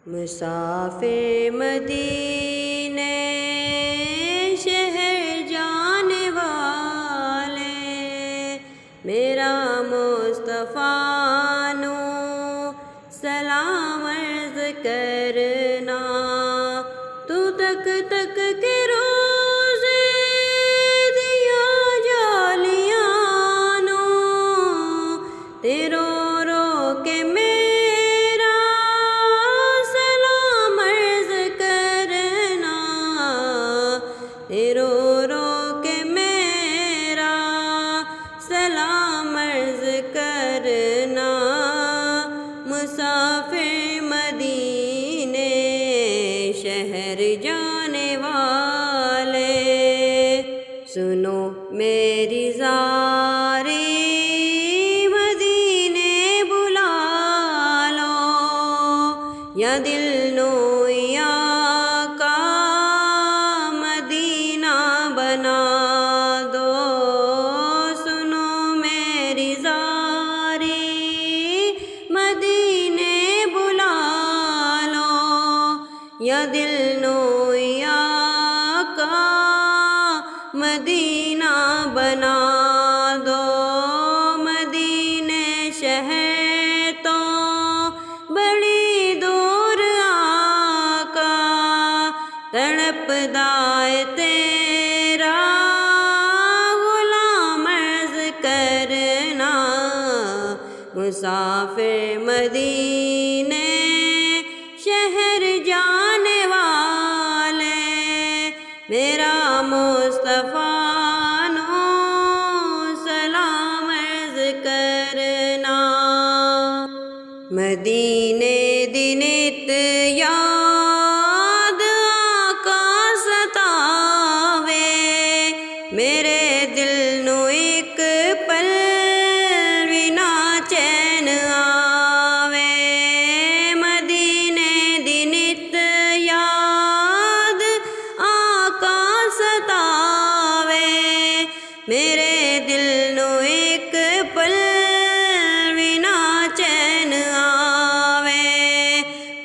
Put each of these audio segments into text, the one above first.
مسافر مدینے شہر جانے والے، میرا مصطفیٰ نو سلام عرض کرنا۔ تو تک تک کے روزے دیا جالیاں نو، تیرو رو کے میرا سلام عرض کرنا، تیرو رو کے میرا سلام عرض کرنا۔ مسافر مدینے شہر جانے والے، سنو میری زاری مدینے بلا لو، یا دل نویا کا مدینہ بنا دو۔ سنو میری زاری مدینے بلا لو، یا دل نویا کا مدینہ بنا دو۔ مدینے شہر تو بڑی دور آقا، تڑپدا ہے تیرا غلام عرض کرنا۔ مسافر مدینے شہر جانے والے، میرا مصطفیٰ نو سلام عرض کرنا۔ مدینے دی نت یاد آقا ستاوے، میرے دل نو ایک پل وی نہ چین آوے۔ مدینے دی نت یاد آقا ستاوے، میرے دل نو ایک پل وی نہ چین آوے۔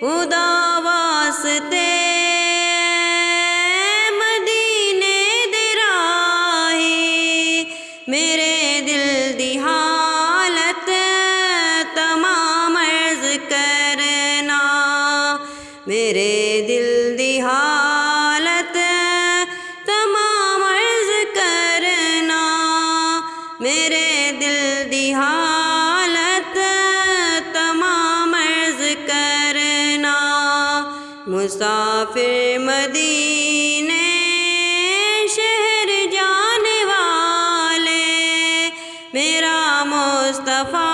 خدا واسطے مدینے دی راہی، میرے دل دی حالت تمام عرض کرنا، میرے دل دی حالت تمام عرض کرنا، میرے دل دی حالت تمام عرض کرنا۔ مسافر مدینے شہر جانے والے، میرا مصطفیٰ